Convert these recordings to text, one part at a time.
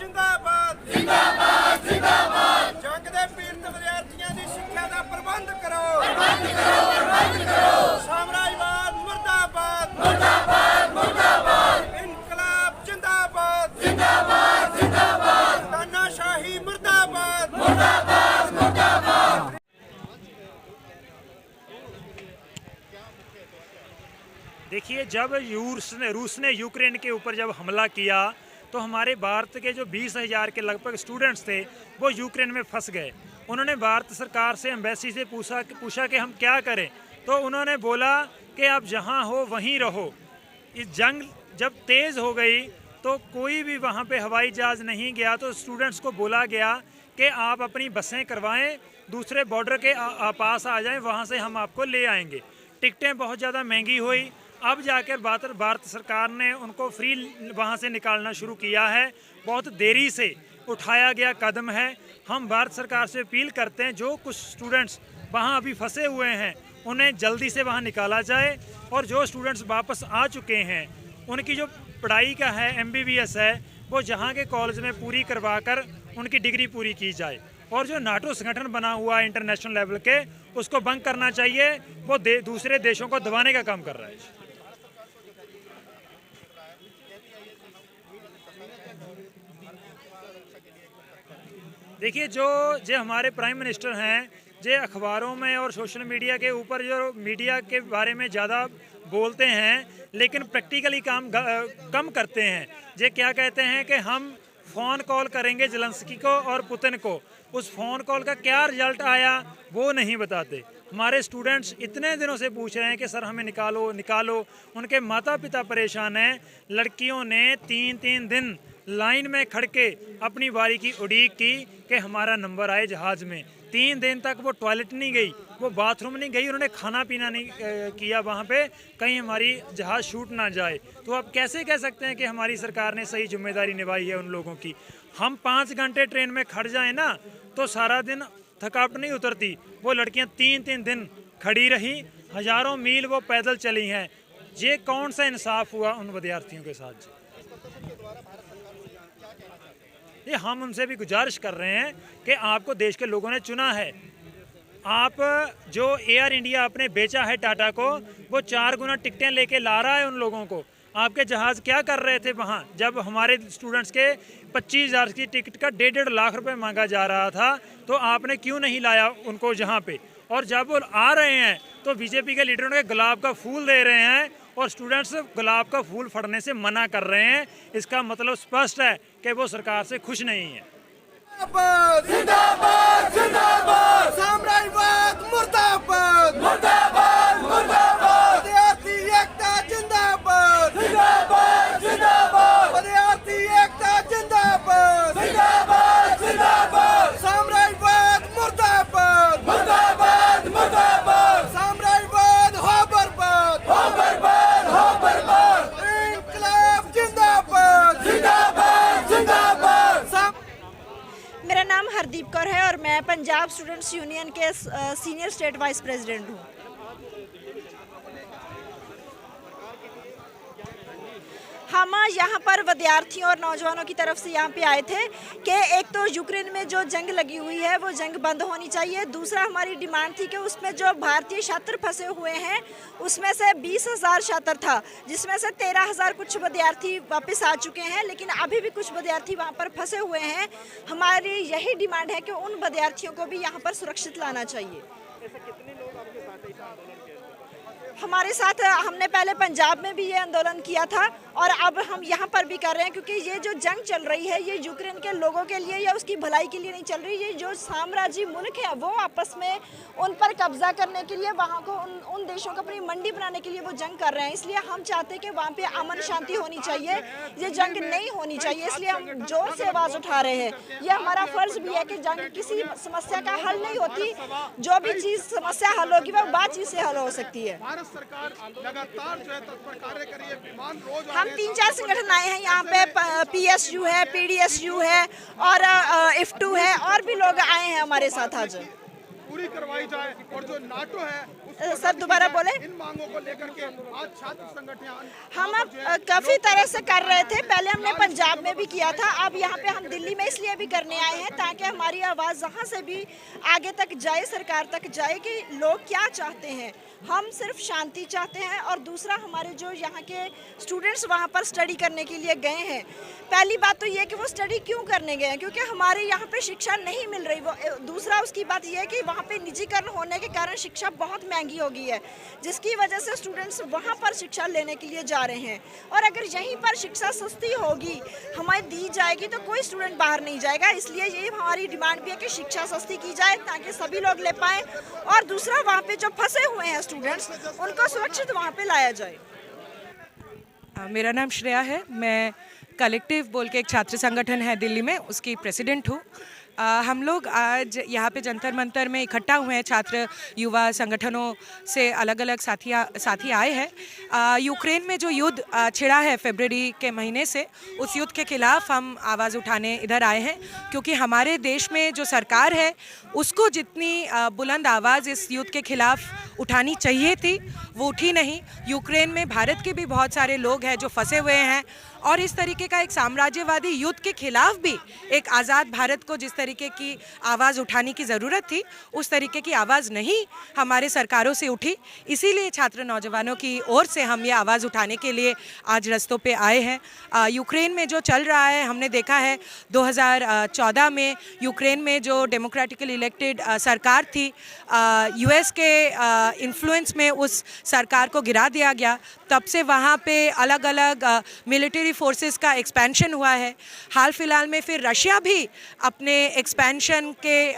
जिंदाबाद जिंदाबाद जिंदाबाद। जंग दे पीड़ित विद्यार्थियों की शिक्षा का प्रबंध करो, साम्राज्यवाद मुर्दाबाद मुर्दाबाद मुर्दाबाद। इनकलाब जिंदाबाद जिंदाबाद जिंदाबाद। तानाशाही मुर्दाबाद मुर्दाबाद मुर्दाबाद। देखिए, जब रूस ने यूक्रेन के ऊपर जब हमला किया तो हमारे भारत के जो 20,000 के लगभग स्टूडेंट्स थे वो यूक्रेन में फंस गए। उन्होंने भारत सरकार से, एम्बेसी से पूछा कि हम क्या करें, तो उन्होंने बोला कि आप जहां हो वहीं रहो। इस जंग जब तेज़ हो गई तो कोई भी वहां पे हवाई जहाज़ नहीं गया, तो स्टूडेंट्स को बोला गया कि आप अपनी बसें करवाएं, दूसरे बॉर्डर के पास आ जाएं, वहां से हम आपको ले आएंगे। टिकटें बहुत ज़्यादा महंगी हुई। अब जाकर भारत सरकार ने उनको फ्री वहाँ से निकालना शुरू किया है। बहुत देरी से उठाया गया कदम है। हम भारत सरकार से अपील करते हैं, जो कुछ स्टूडेंट्स वहाँ अभी फंसे हुए हैं उन्हें जल्दी से वहाँ निकाला जाए, और जो स्टूडेंट्स वापस आ चुके हैं उनकी जो पढ़ाई का है, MBBS है, वो जहाँ के कॉलेज में पूरी करवा कर उनकी डिग्री पूरी की जाए। और जो नाटो संगठन बना हुआ है इंटरनेशनल लेवल के, उसको बंद करना चाहिए। वो दूसरे देशों को दबाने का काम कर रहा है। देखिए, जो हमारे प्राइम मिनिस्टर हैं, जो अखबारों में और सोशल मीडिया के ऊपर जो मीडिया के बारे में ज़्यादा बोलते हैं लेकिन प्रैक्टिकली काम कम करते हैं। जो क्या कहते हैं कि हम फ़ोन कॉल करेंगे ज़ेलेंस्की को और पुतिन को, उस फ़ोन कॉल का क्या रिजल्ट आया वो नहीं बताते। हमारे स्टूडेंट्स इतने दिनों से पूछ रहे हैं कि सर हमें निकालो निकालो। उनके माता पिता परेशान हैं। लड़कियों ने 3-3 दिन लाइन में खड़ के अपनी बारी की उड़ीक की कि हमारा नंबर आए जहाज़ में। 3 दिन तक वो टॉयलेट नहीं गई, वो बाथरूम नहीं गई, उन्होंने खाना पीना नहीं किया वहाँ पे, कहीं हमारी जहाज़ छूट ना जाए। तो आप कैसे कह सकते हैं कि हमारी सरकार ने सही जिम्मेदारी निभाई है उन लोगों की। हम 5 घंटे ट्रेन में खड़ जाएं ना तो सारा दिन थकावट नहीं उतरती। वो लड़कियाँ 3-3 दिन खड़ी रही, हज़ारों मील वो पैदल चली हैं। ये कौन सा इंसाफ हुआ उन विद्यार्थियों के साथ? ये हम उनसे भी गुजारिश कर रहे हैं कि आपको देश के लोगों ने चुना है। आप जो एयर इंडिया आपने बेचा है टाटा को, वो 4 गुना टिकटें लेके ला रहा है उन लोगों को। आपके जहाज़ क्या कर रहे थे वहाँ, जब हमारे स्टूडेंट्स के 25,000 की टिकट का 1.5 लाख रुपए मांगा जा रहा था, तो आपने क्यों नहीं लाया उनको जहाँ पे? और जब वो आ रहे हैं तो बीजेपी के लीडरों के गुलाब का फूल दे रहे हैं और स्टूडेंट्स गुलाब का फूल फड़ने से मना कर रहे हैं। इसका मतलब स्पष्ट है कि वो सरकार से खुश नहीं है। जिंदाबाद जिंदाबाद। साम्राज्यवाद मुर्दाबाद मुर्दाबाद मुर्दाबाद। विद्यार्थी एकता जिंदाबाद जिंदाबाद जिंदाबाद। विद्यार्थी एकता जिंदाबाद जिंदाबाद जिंदाबाद। साम्राज्यवाद मुर्दाबाद मुर्दाबाद मुर्दाबाद। साम्राज्यवाद हो बर्बाद हो बर्बाद हो बर्बाद। इनकलाब जिंदाबाद जिंदाबाद जिंदाबाद। मेरा नाम हरदीप कौर है और मैं पंजाब स्टूडेंट्स यूनियन के सीनियर स्टेट वाइस प्रेसिडेंट हूँ। हम यहाँ पर विद्यार्थियों और नौजवानों की तरफ से यहाँ पे आए थे कि एक तो यूक्रेन में जो जंग लगी हुई है वो जंग बंद होनी चाहिए। दूसरा हमारी डिमांड थी कि उसमें जो भारतीय छात्र फंसे हुए हैं उसमें से 20,000 छात्र था, जिसमें से 13,000 कुछ विद्यार्थी वापस आ चुके हैं, लेकिन अभी भी कुछ विद्यार्थी वहाँ पर फंसे हुए हैं। हमारी यही डिमांड है कि उन विद्यार्थियों को भी यहाँ पर सुरक्षित लाना चाहिए। हमारे साथ हमने पहले पंजाब में भी ये आंदोलन किया था और अब हम यहाँ पर भी कर रहे हैं, क्योंकि ये जो जंग चल रही है ये यूक्रेन के लोगों के लिए या उसकी भलाई के लिए नहीं चल रही। ये जो साम्राज्यी मुल्क है वो आपस में उन पर कब्जा करने के लिए, वहाँ को उन देशों को अपनी मंडी बनाने के लिए वो जंग कर रहे हैं। इसलिए हम चाहते हैं कि वहाँ पे अमन शांति होनी चाहिए, ये जंग नहीं होनी चाहिए। इसलिए हम जोर से आवाज़ उठा रहे हैं। ये हमारा फर्ज भी है कि जंग किसी समस्या का हल नहीं होती, जो भी चीज़ समस्या हल होगी वो बातचीत से हल हो सकती है। सरकार लगातार जो है तत्पर कार्य कर रही है। विमान रोज हम 3-4 संगठन आए हैं यहाँ पे, PSU है, PDSU है और IFTU है, और भी लोग आए हैं हमारे साथ आज। पूरी करवाई जाए और जो नाटो है सर दोबारा बोले। इन मांगों को लेकर के आज छात्र संगठन हम अब काफी तरह से कर रहे थे, पहले हमने पंजाब में भी किया था, अब यहाँ पे हम दिल्ली में इसलिए भी करने आए हैं ताकि हमारी आवाज़ जहाँ से भी आगे तक जाए, सरकार तक जाए कि लोग क्या चाहते हैं। हम सिर्फ शांति चाहते हैं और दूसरा हमारे जो यहाँ के स्टूडेंट्स वहाँ पर स्टडी करने के लिए गए हैं, पहली बात तो ये कि वो स्टडी क्यों करने गए हैं, क्योंकि हमारे यहाँ पे शिक्षा नहीं मिल रही। वो दूसरा उसकी बात ये है कि वहाँ पे निजीकरण होने के कारण शिक्षा बहुत महंगी हो गई है, जिसकी वजह से स्टूडेंट्स वहाँ पर शिक्षा लेने के लिए जा रहे हैं। और अगर यहीं पर शिक्षा सस्ती होगी, हमें दी जाएगी, तो कोई स्टूडेंट बाहर नहीं जाएगा। इसलिए ये हमारी डिमांड भी है कि शिक्षा सस्ती की जाए ताकि सभी लोग ले पाएँ। और दूसरा वहाँ पे जो फंसे हुए हैं स्टूडेंट्स, उनको सुरक्षित वहाँ पे लाया जाए। मेरा नाम श्रेया है, मैं कलेक्टिव बोल के एक छात्र संगठन है दिल्ली में, उसकी प्रेसिडेंट हूँ। हम लोग आज यहाँ पे जंतर मंतर में इकट्ठा हुए हैं, छात्र युवा संगठनों से अलग अलग साथी आए हैं। यूक्रेन में जो युद्ध छिड़ा है फरवरी के महीने से, उस युद्ध के खिलाफ हम आवाज़ उठाने इधर आए हैं, क्योंकि हमारे देश में जो सरकार है उसको जितनी बुलंद आवाज़ इस युद्ध के खिलाफ उठानी चाहिए थी वो उठी नहीं। यूक्रेन में भारत के भी बहुत सारे लोग हैं जो फंसे हुए हैं, और इस तरीके का एक साम्राज्यवादी युद्ध के खिलाफ भी एक आज़ाद भारत को जिस तरीके की आवाज़ उठाने की ज़रूरत थी, उस तरीके की आवाज़ नहीं हमारे सरकारों से उठी। इसीलिए छात्र नौजवानों की ओर से हम ये आवाज़ उठाने के लिए आज रस्तों पे आए हैं। यूक्रेन में जो चल रहा है, हमने देखा है 2014 में यूक्रेन में जो डेमोक्रेटिकली इलेक्टेड सरकार थी, यूएस के इन्फ्लुएंस में उस सरकार को गिरा दिया गया। तब से वहाँ पे अलग अलग मिलिट्री फोर्सेस का एक्सपेंशन हुआ है। हाल फिलहाल में फिर रशिया भी अपने एक्सपेंशन के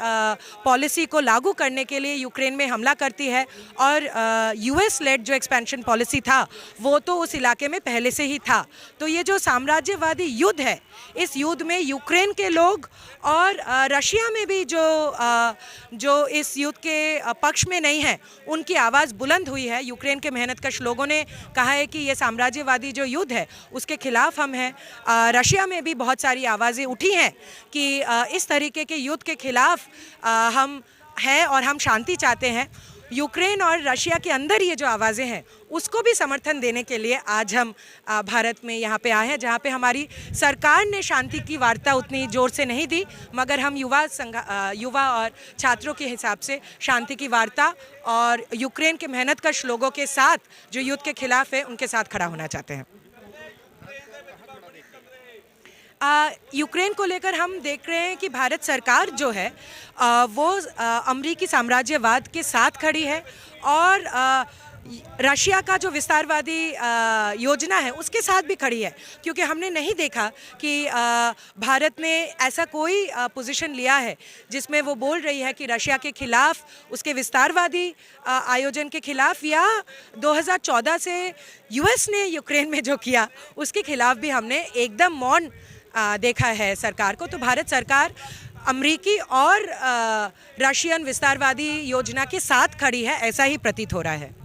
पॉलिसी को लागू करने के लिए यूक्रेन में हमला करती है, और यूएस लेड जो एक्सपेंशन पॉलिसी था वो तो उस इलाके में पहले से ही था। तो ये जो साम्राज्यवादी युद्ध है, इस युद्ध में यूक्रेन के लोग और रशिया में भी जो इस युद्ध के पक्ष में नहीं है, उनकी आवाज़ बुलंद हुई है। यूक्रेन के मेहनतकश लोगों ने कहा है कि ये साम्राज्यवादी जो युद्ध है उसके खिलाफ हम हैं। रशिया में भी बहुत सारी आवाज़ें उठी हैं कि इस तरीके के युद्ध के खिलाफ हम हैं और हम शांति चाहते हैं। यूक्रेन और रशिया के अंदर ये जो आवाज़ें हैं उसको भी समर्थन देने के लिए आज हम भारत में यहाँ पे आए हैं, जहाँ पे हमारी सरकार ने शांति की वार्ता उतनी ज़ोर से नहीं दी, मगर हम युवा और छात्रों के हिसाब से शांति की वार्ता और यूक्रेन के मेहनतकश लोगों के साथ जो युद्ध के खिलाफ है उनके साथ खड़ा होना चाहते हैं। यूक्रेन को लेकर हम देख रहे हैं कि भारत सरकार जो है वो अमेरिकी साम्राज्यवाद के साथ खड़ी है, और रशिया का जो विस्तारवादी योजना है उसके साथ भी खड़ी है, क्योंकि हमने नहीं देखा कि भारत ने ऐसा कोई पोजीशन लिया है जिसमें वो बोल रही है कि रशिया के खिलाफ, उसके विस्तारवादी आयोजन के खिलाफ, या 2014 से यूएस ने यूक्रेन में जो किया उसके खिलाफ भी हमने एकदम मौन देखा है सरकार को। तो भारत सरकार अमेरिकी और रशियन विस्तारवादी योजना के साथ खड़ी है, ऐसा ही प्रतीत हो रहा है।